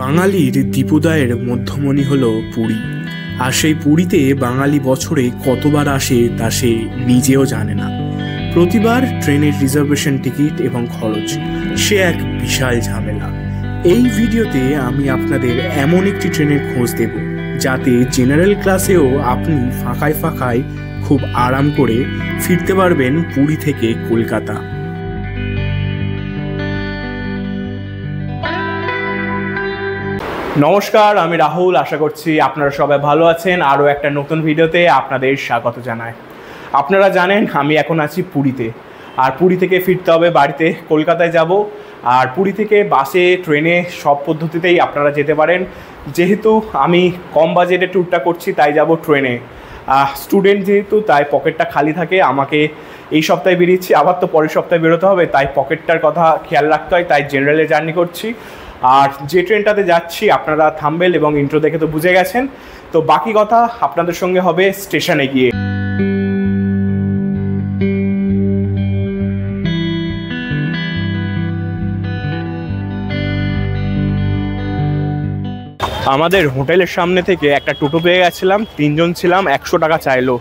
বাঙালির দীপোদয়ের মধ্যমণি হলো পুরী। আর সেই পুরীতে বাঙালি বছরে কতবার আসে তা সে নিজেও জানে না। প্রতিবার ট্রেনের রিজার্ভেশন টিকিট এবং খরচ সে এক বিশাল ঝামেলা। এই ভিডিওতে আমি আপনাদের এমন একটি ট্রেনের খোঁজ দেব যাতে জেনারেল ক্লাসেও আপনি ফাঁকায় ফাঁকায় খুব আরাম করে ফিরতে পারবেন পুরী থেকে কলকাতা। নমস্কার, আমি রাহুল। আশা করছি আপনারা সবাই ভালো আছেন। আরও একটা নতুন ভিডিওতে আপনাদের স্বাগত জানাই। আপনারা জানেন আমি এখন আছি পুরীতে, আর পুরী থেকে ফিরতে হবে বাড়িতে, কলকাতায় যাব। আর পুরী থেকে বাসে, ট্রেনে সব পদ্ধতিতেই আপনারা যেতে পারেন। যেহেতু আমি কম বাজেটে ট্যুরটা করছি তাই যাব ট্রেনে। স্টুডেন্ট যেহেতু, তাই পকেটটা খালি থাকে। আমাকে এই সপ্তাহে বেরিয়েছি, আবার তো পরের সপ্তাহে বেরোতে হবে, তাই পকেটটার কথা খেয়াল রাখতে হয়, তাই জেনারেলে জার্নি করছি। আর যে ট্রেনটাতে যাচ্ছি আপনারা থাম্বনেল এবং ইন্ট্রো দেখে তো বুঝে গেছেন। তো বাকি কথা আপনাদের সঙ্গে হবে স্টেশনে গিয়ে। আমাদের হোটেলের সামনে থেকে একটা টোটো পেয়ে গেছিলাম, 3 জন ছিলাম, 100 টাকা চাইলো।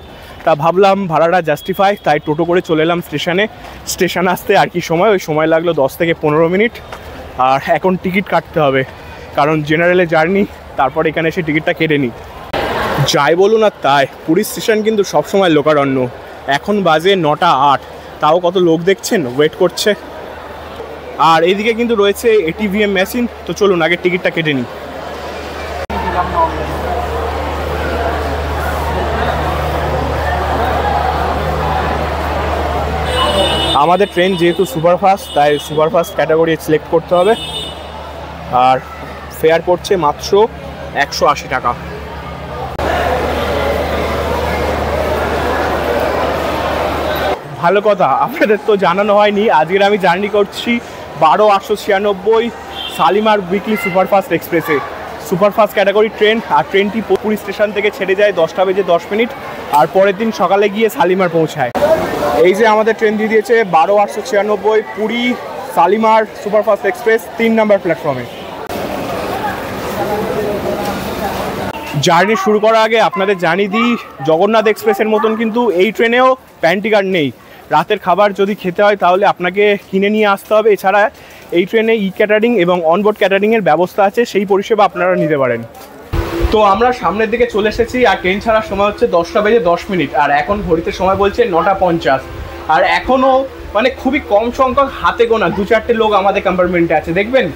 তা ভাবলাম ভাড়াটা জাস্টিফাই, তাই টোটো করে চলে এলাম স্টেশনে। স্টেশন আসতে আর কি সময়, ওই সময় লাগলো 10 থেকে 15 মিনিট। আর এখন টিকিট কাটতে হবে, কারণ জেনারেলে জার্নি, তারপর এখানে এসে টিকিটটা কেটে নিই। যাই বলুন আর তাই, পুরী স্টেশন কিন্তু সবসময় লোকারণ্য। এখন বাজে 9টা 8, তাও কত লোক দেখছেন ওয়েট করছে। আর এইদিকে কিন্তু রয়েছে এটিভিএম মেশিন। তো চলুন আগে টিকিটটা কেটে নিই। আমাদের ট্রেন যেহেতু সুপারফাস্ট, তাই সুপারফাস্ট ক্যাটাগরি সিলেক্ট করতে হবে। আর ফেয়ার পড়ছে মাত্র 180 টাকা। ভালো কথা, আপনাদের তো জানানো হয়নি, আজকের আমি জার্নি করছি 12,896 শালিমার উইকলি সুপারফাস্ট এক্সপ্রেসে। Superfast category train. আর ট্রেনটি পুরী স্টেশন থেকে ছেড়ে যায় 10টা বেজে 10 মিনিট, আর পরের দিন সকালে গিয়ে শালিমার পৌঁছায়। এই যে আমাদের ট্রেন দিয়ে দিয়েছে 12,896 পুরী শালিমার সুপারফাস্ট এক্সপ্রেস, 3 নম্বর প্ল্যাটফর্মে। জার্নি শুরু করার আগে আপনাদের জানিয়ে দিই, জগন্নাথ এক্সপ্রেসের মতন কিন্তু এই ট্রেনেও প্যান্ট্রি কার্ড নেই। রাতের খাবার যদি খেতে হয় তাহলে আপনাকে কিনে নিয়ে আসতে হবে। এছাড়া এই ট্রেনে ক্যাটারিং এবং অনবোর্ড ক্যাটারিংয়ের ব্যবস্থা আছে, সেই পরিষেবা আপনারা নিতে পারেন। তো আমরা সামনের দিকে চলে এসেছি, আর ট্রেন ছাড়ার সময় হচ্ছে 10টা বেজে 10 মিনিট, আর এখন ঘড়িতে সময় বলছে 9টা 50। আর এখনও মানে খুবই কম সংখ্যক, হাতে গোনা 2-4টে লোক আমাদের কম্পার্টমেন্টে আছে, দেখবেন।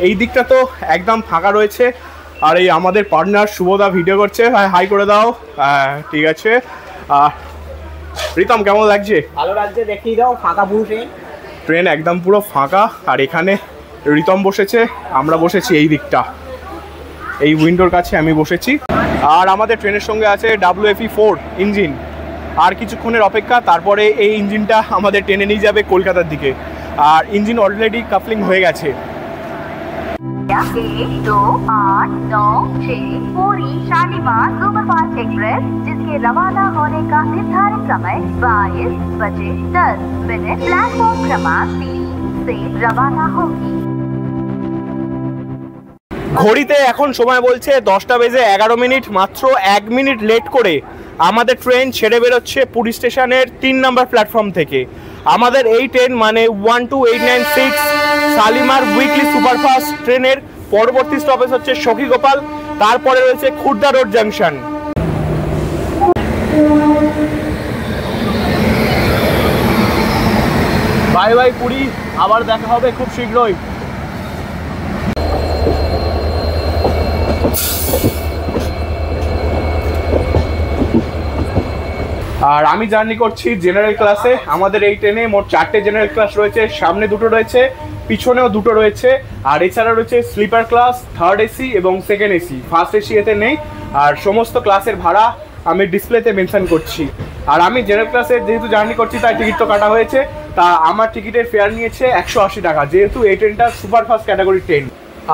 এই দিকটা তো একদম ফাঁকা রয়েছে। আর এই আমাদের পার্টনার শুভদা ভিডিও করছে, হাই করে দাও। ঠিক আছে। প্রীতম, কেমন লাগছে? ভালো লাগছে, দেখিয়ে দাও। ফাঁকা পুরুষে ট্রেন একদম পুরো ফাঁকা। আর এখানে রিতম বসেছে, আমরা বসেছি এই দিকটা, এই উইন্ডোর কাছে আমি বসেছি। আর আমাদের ট্রেনের সঙ্গে আছে WFE4 ইঞ্জিন। আর কিছুক্ষণের অপেক্ষা, তারপরে এই ইঞ্জিনটা আমাদের টেনে নিয়ে যাবে কলকাতার দিকে। আর ইঞ্জিন অলরেডি কাপলিং হয়ে গেছে। 1, 2, 8, 9, 6 पूरी शालीमार सुपरफास्ट एक्सप्रेस, जिसके रवाना होने का निर्धारित समय 22:10 प्लेटफॉर्म क्रमांक 3 से रवाना होगी। ঘড়িতে এখন সময় বলছে 10টা বেজে 11 মিনিট। মাত্র 1 মিনিট লেট করে আমাদের ট্রেন ছেড়ে বেরোচ্ছে পুরী স্টেশনের 3 নম্বর প্ল্যাটফর্ম থেকে। আমাদের এই ট্রেন মানে 12896 শালিমার উইকলি সুপারফাস্ট ট্রেনের পরবর্তী স্টপেজ হচ্ছে সখীগোপাল, তারপরে রয়েছে Khurda road junction. Bye bye Puri, আবার দেখা হবে খুব শীঘ্রই। আর আমি জার্নি করছি জেনারেল ক্লাসে। আমাদের এই ট্রেনে মোট 4টে জেনারেল ক্লাস রয়েছে, সামনে 2টো রয়েছে, পিছনেও 2টো রয়েছে। আর এছাড়া রয়েছে স্লিপার ক্লাস, 3rd এসি এবং 2nd এসি। ফার্স্ট এসি এতে নেই। আর সমস্ত ক্লাসের ভাড়া আমি ডিসপ্লেতে মেনশন করছি। আর আমি জেনারেল ক্লাসে যেহেতু জার্নি করছি, তাই টিকিট তো কাটা হয়েছে। তা আমার টিকিটের ফেয়ার নিয়েছে 180 টাকা, যেহেতু এই ট্রেনটা সুপারফাস্ট ক্যাটাগরি ট্রেন।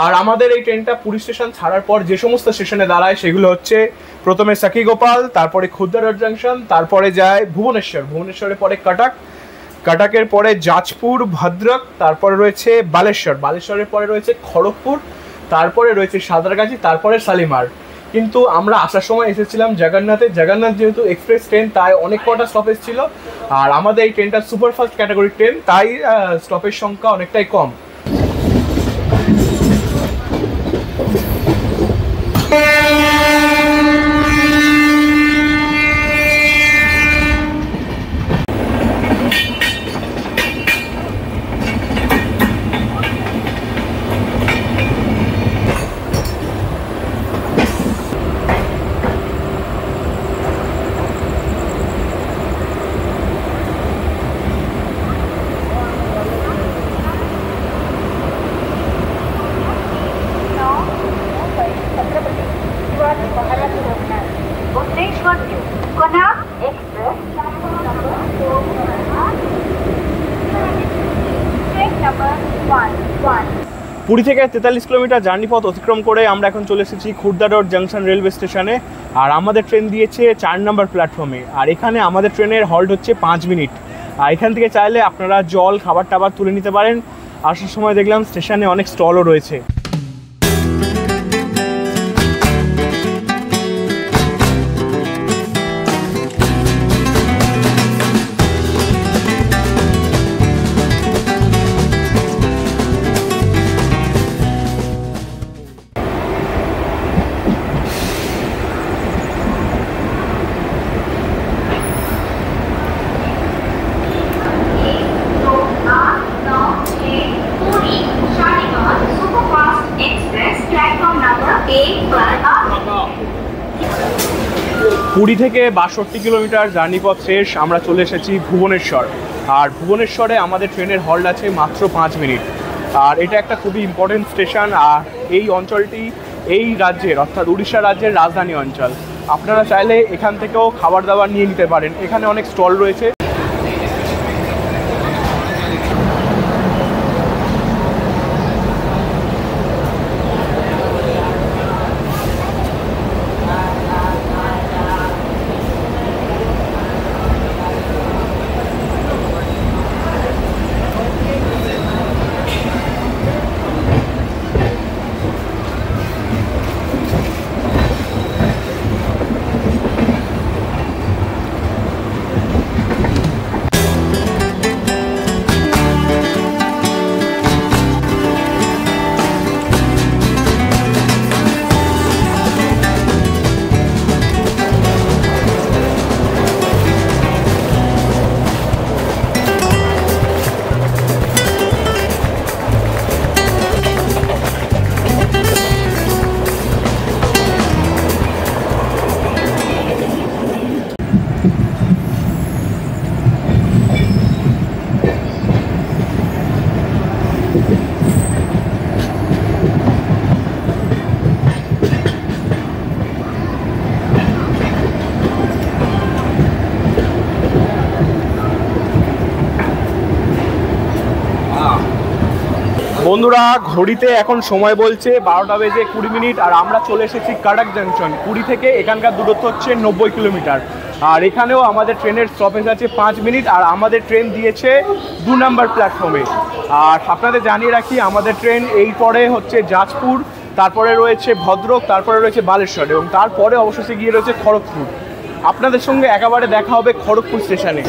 আর আমাদের এই ট্রেনটা পুরী স্টেশন ছাড়ার পর যে সমস্ত স্টেশনে দাঁড়ায় সেগুলো হচ্ছে প্রথমে সখীগোপাল, তারপরে খুর্দা রোড জাংশন, তারপরে যায় ভুবনেশ্বর, ভুবনেশ্বরের পরে কটক, কটকের পরে যাজপুর, ভদ্রক, তারপরে রয়েছে বালেশ্বর, বালেশ্বরের পরে রয়েছে খড়গপুর, তারপরে রয়েছে সাঁতরাগাছি, তারপরে শালিমার। কিন্তু আমরা আসার সময় এসেছিলাম জগন্নাথে। জগন্নাথ যেহেতু এক্সপ্রেস ট্রেন, তাই অনেক কটা স্টপেজ ছিল। আর আমাদের এই ট্রেনটা সুপারফাস্ট ক্যাটাগরি ট্রেন, তাই স্টপেজ সংখ্যা অনেকটাই কম। পুরী থেকে 43 কিলোমিটার জার্নি পথ অতিক্রম করে আমরা এখন চলে এসেছি খুর্দা রোড জাংশন রেলওয়ে স্টেশনে। আর আমাদের ট্রেন দিয়েছে 4 নম্বর প্ল্যাটফর্মে। আর এখানে আমাদের ট্রেনের হল্ট হচ্ছে 5 মিনিট। আর এখান থেকে চাইলে আপনারা জল, খাবার টাবার তুলে নিতে পারেন। আসার সময় দেখলাম স্টেশনে অনেক স্টলও রয়েছে। পুরী থেকে 62 কিলোমিটার জার্নি পথ শেষ, আমরা চলে এসেছি ভুবনেশ্বর। আর ভুবনেশ্বরে আমাদের ট্রেনের হল্ট আছে মাত্র 5 মিনিট। আর এটা একটা খুবই ইম্পর্টেন্ট স্টেশন। আর এই অঞ্চলটি এই রাজ্যের অর্থাৎ উড়িষ্যা রাজ্যের রাজধানী অঞ্চল। আপনারা চাইলে এখান থেকেও খাবার দাবার নিয়ে নিতে পারেন, এখানে অনেক স্টল রয়েছে। বন্ধুরা, ঘড়িতে এখন সময় বলছে 12টা বেজে 20 মিনিট। আর আমরা চলে এসেছি কাটাক জাংশন। পুরী থেকে এখানকার দূরত্ব হচ্ছে 90 কিলোমিটার। আর এখানেও আমাদের ট্রেনের স্টপেজ আছে 5 মিনিট। আর আমাদের ট্রেন দিয়েছে 2 নম্বর প্ল্যাটফর্মে। আর আপনাদের জানিয়ে রাখি, আমাদের ট্রেন এই পরে হচ্ছে যাজপুর, তারপরে রয়েছে ভদ্রক, তারপরে রয়েছে বালেশ্বর এবং তারপরে অবশেষে গিয়ে রয়েছে খড়গপুর। আপনাদের সঙ্গে একেবারে দেখা হবে খড়গপুর স্টেশনে।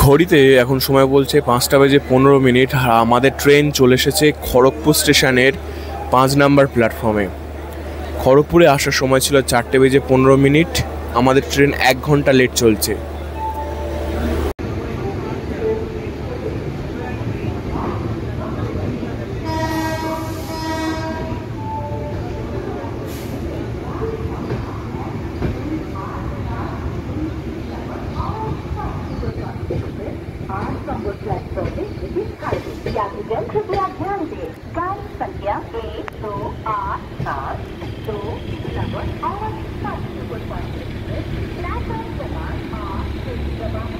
ঘড়িতে এখন সময় বলছে 5:15 আর আমাদের ট্রেন চলে এসেছে খড়গপুর স্টেশনের 5 নম্বর প্ল্যাটফর্মে। খড়গপুরে আসার সময় ছিল 4:15, আমাদের ট্রেন 1 ঘন্টা লেট চলছে। यात्रीगण कृपया ध्यान दें, गाड़ी संख्या 1, 2, 8, 7, 2, 7 और 7 सुपरफास्ट एक्सप्रेस प्लेटफॉर्म क्रमांक 8 से प्रवाहित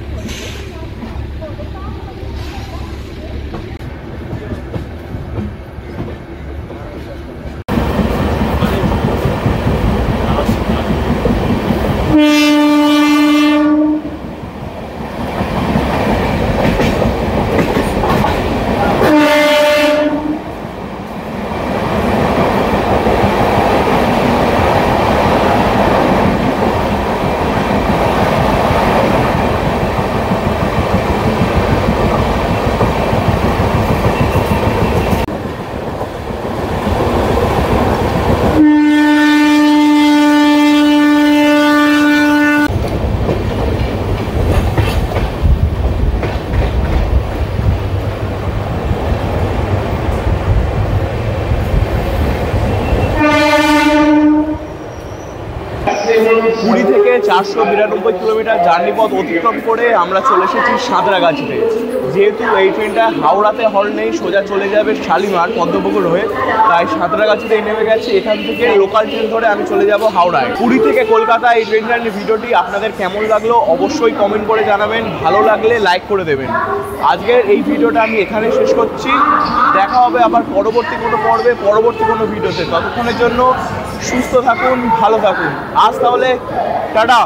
পুরী থেকে 492 কিলোমিটার জার্নি পথ অতিক্রম করে আমরা চলে এসেছি সাঁতরাগাছিতে। যেহেতু এই ট্রেনটা হাওড়াতে হল্ট নেই, সোজা চলে যাবে শালিমার পদ্মপুকুর হয়ে, তাই সাঁতরাগাছিতেই নেমে গেছি। এখান থেকে লোকাল ট্রেন ধরে আমি চলে যাব হাওড়ায়। পুরী থেকে কলকাতা এই ট্রেন জার্নি ভিডিওটি আপনাদের কেমন লাগলো অবশ্যই কমেন্ট করে জানাবেন, ভালো লাগলে লাইক করে দেবেন। আজকের এই ভিডিওটা আমি এখানে শেষ করছি, দেখা হবে আবার পরবর্তী কোনো পর্বে, পরবর্তী কোনো ভিডিওতে। ততক্ষণের জন্য সুস্থ থাকুন, ভালো থাকুন। আজ তাহলে টাটা।